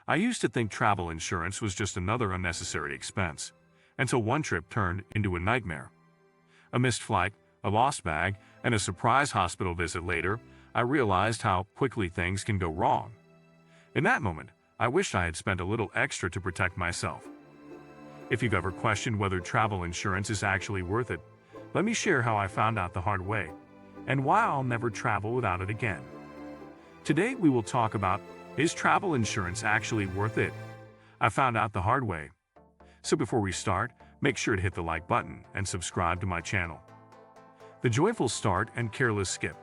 I used to think travel insurance was just another unnecessary expense, until one trip turned into a nightmare. A missed flight, a lost bag, and a surprise hospital visit later, I realized how quickly things can go wrong. In that moment, I wished I had spent a little extra to protect myself. If you've ever questioned whether travel insurance is actually worth it, let me share how I found out the hard way, and why I'll never travel without it again. Today we will talk about, is travel insurance actually worth it? I found out the hard way. So before we start, make sure to hit the like button and subscribe to my channel. The joyful start and careless skip.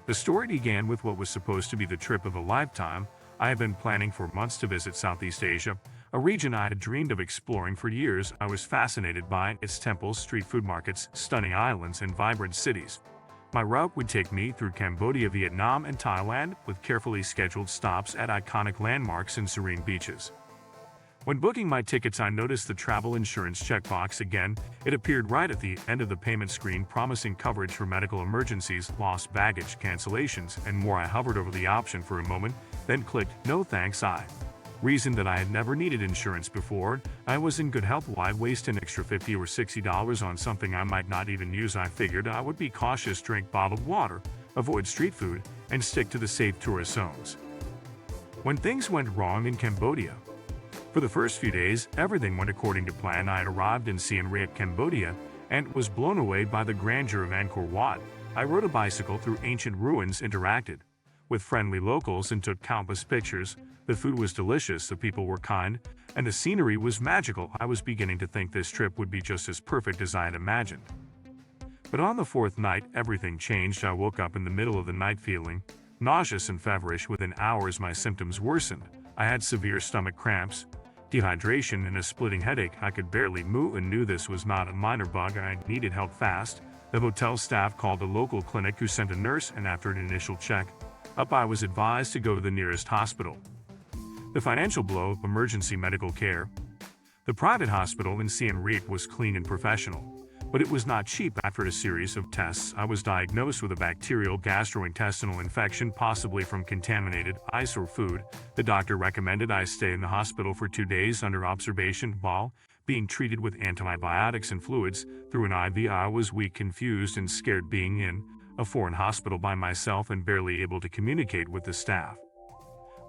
The story began with what was supposed to be the trip of a lifetime. I have been planning for months to visit Southeast Asia, a region I had dreamed of exploring for years. I was fascinated by its temples, street food markets, stunning islands, and vibrant cities. My route would take me through Cambodia, Vietnam, and Thailand, with carefully scheduled stops at iconic landmarks and serene beaches. When booking my tickets, I noticed the travel insurance checkbox again. It appeared right at the end of the payment screen, promising coverage for medical emergencies, lost baggage, cancellations, and more. I hovered over the option for a moment, then clicked "No thanks." I reasoned that I had never needed insurance before. I was in good health. Why waste an extra $50 or $60 on something I might not even use? I figured I would be cautious, drink bottled water, avoid street food, and stick to the safe tourist zones. When things went wrong in Cambodia. For the first few days, everything went according to plan. I had arrived in Siem Reap, Cambodia, and was blown away by the grandeur of Angkor Wat. I rode a bicycle through ancient ruins, interacted with friendly locals, and took countless pictures. The food was delicious, the people were kind, and the scenery was magical. I was beginning to think this trip would be just as perfect as I had imagined. But on the fourth night, everything changed. I woke up in the middle of the night feeling nauseous and feverish. Within hours, my symptoms worsened. I had severe stomach cramps, dehydration, and a splitting headache. I could barely move and knew this was not a minor bug. I needed help fast. The hotel staff called a local clinic, who sent a nurse, and after an initial check-up, I was advised to go to the nearest hospital. The financial blow: emergency medical care. The private hospital in Siem Reap was clean and professional, but it was not cheap. After a series of tests, I was diagnosed with a bacterial gastrointestinal infection, possibly from contaminated ice or food. The doctor recommended I stay in the hospital for 2 days under observation while being treated with antibiotics and fluids through an IV. I was weak, confused, and scared, being in a foreign hospital by myself and barely able to communicate with the staff.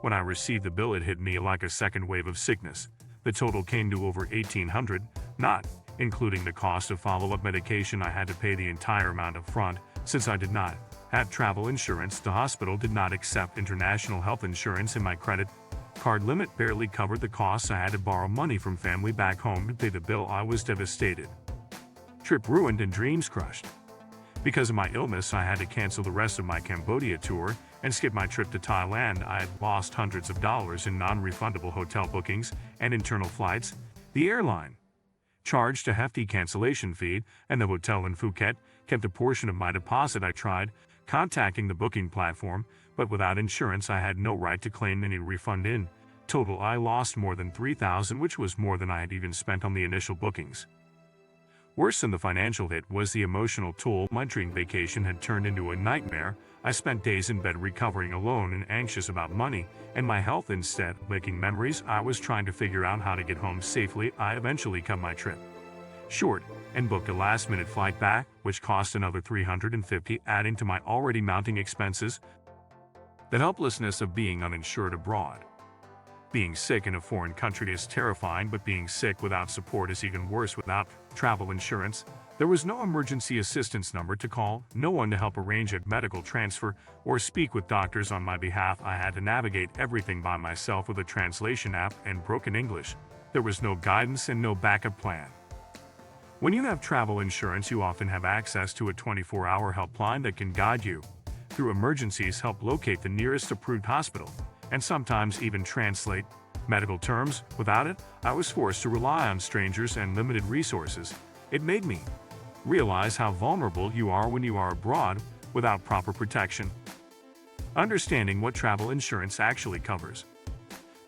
When I received the bill, it hit me like a second wave of sickness. The total came to over $1,800, not including the cost of follow-up medication. I had to pay the entire amount up front. Since I did not have travel insurance, the hospital did not accept international health insurance, and my credit card limit barely covered the costs. I had to borrow money from family back home to pay the bill. I was devastated. Trip ruined and dreams crushed. Because of my illness, I had to cancel the rest of my Cambodia tour and skip my trip to Thailand. I had lost hundreds of dollars in non-refundable hotel bookings and internal flights. The airline charged a hefty cancellation fee, and the hotel in Phuket kept a portion of my deposit. I tried contacting the booking platform, but without insurance, I had no right to claim any refund. In total, I lost more than $3,000, which was more than I had even spent on the initial bookings. Worse than the financial hit was the emotional toll. My dream vacation had turned into a nightmare. I spent days in bed recovering, alone and anxious about money and my health. Instead of making memories, I was trying to figure out how to get home safely. I eventually cut my trip short and booked a last-minute flight back, which cost another $350, adding to my already mounting expenses. The helplessness of being uninsured abroad. Being sick in a foreign country is terrifying, but being sick without support is even worse. Without travel insurance, there was no emergency assistance number to call, no one to help arrange a medical transfer or speak with doctors on my behalf. I had to navigate everything by myself with a translation app and broken English. There was no guidance and no backup plan. When you have travel insurance, you often have access to a 24-hour helpline that can guide you through emergencies, help locate the nearest approved hospital, and sometimes even translate medical terms. Without it, I was forced to rely on strangers and limited resources. It made me realize how vulnerable you are when you are abroad without proper protection. Understanding what travel insurance actually covers.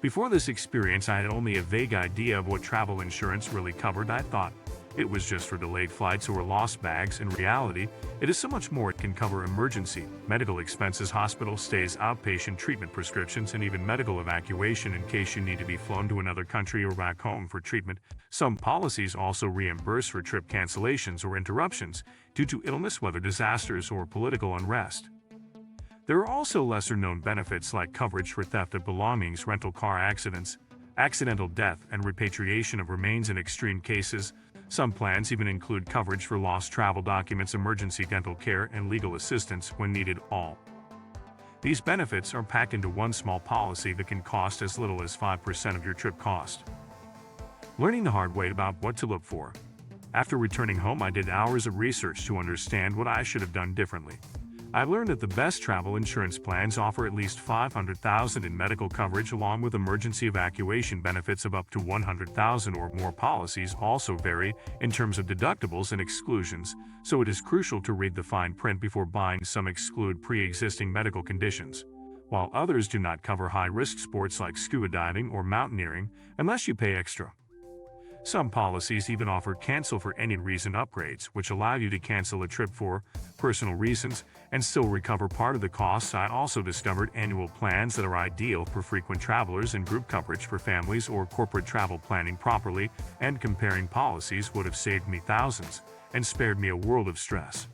Before this experience, I had only a vague idea of what travel insurance really covered. I thought it was just for delayed flights or lost bags. In reality, it is so much more. It can cover emergency, medical expenses, hospital stays, outpatient treatment, prescriptions, and even medical evacuation in case you need to be flown to another country or back home for treatment. Some policies also reimburse for trip cancellations or interruptions due to illness, weather disasters, or political unrest. There are also lesser-known benefits like coverage for theft of belongings, rental car accidents, accidental death, and repatriation of remains in extreme cases. Some plans even include coverage for lost travel documents, emergency dental care, and legal assistance when needed. All these benefits are packed into one small policy that can cost as little as 5% of your trip cost. Learning the hard way about what to look for. After returning home, I did hours of research to understand what I should have done differently. I learned that the best travel insurance plans offer at least $500,000 in medical coverage along with emergency evacuation benefits of up to $100,000 or more. Policies also vary in terms of deductibles and exclusions, so it is crucial to read the fine print before buying. Some exclude pre-existing medical conditions, while others do not cover high-risk sports like scuba diving or mountaineering unless you pay extra. Some policies even offer cancel for any reason upgrades, which allow you to cancel a trip for personal reasons and still recover part of the costs. I also discovered annual plans that are ideal for frequent travelers and group coverage for families or corporate travel. Planning properly and comparing policies would have saved me thousands and spared me a world of stress.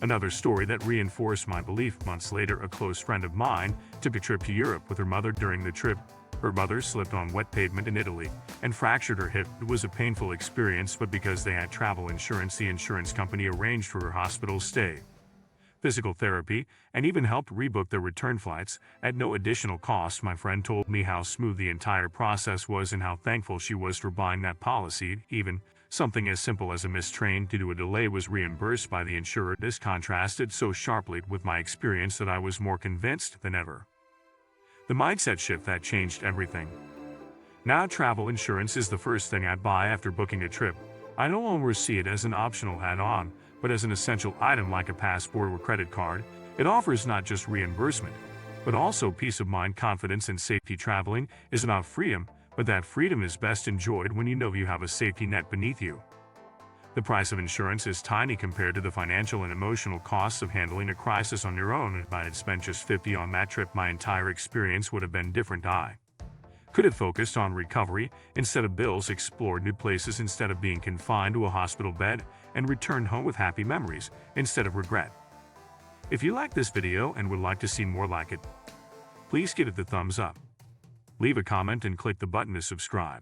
Another story that reinforced my belief: months later, a close friend of mine took a trip to Europe with her mother. During the trip, her mother slipped on wet pavement in Italy and fractured her hip. It was a painful experience, but because they had travel insurance, the insurance company arranged for her hospital stay, physical therapy, and even helped rebook their return flights at no additional cost. My friend told me how smooth the entire process was and how thankful she was for buying that policy. Even something as simple as a missed train due to a delay was reimbursed by the insurer. This contrasted so sharply with my experience that I was more convinced than ever. The mindset shift that changed everything. Now travel insurance is the first thing I'd buy after booking a trip. I no longer see it as an optional add-on, but as an essential item like a passport or credit card. It offers not just reimbursement, but also peace of mind, confidence, and safety. Traveling is about freedom, but that freedom is best enjoyed when you know you have a safety net beneath you. The price of insurance is tiny compared to the financial and emotional costs of handling a crisis on your own. If I had spent just $50 on that trip, my entire experience would have been different. I could have focused on recovery instead of bills, explored new places instead of being confined to a hospital bed, and returned home with happy memories instead of regret. If you like this video and would like to see more like it, please give it the thumbs up. Leave a comment and click the button to subscribe.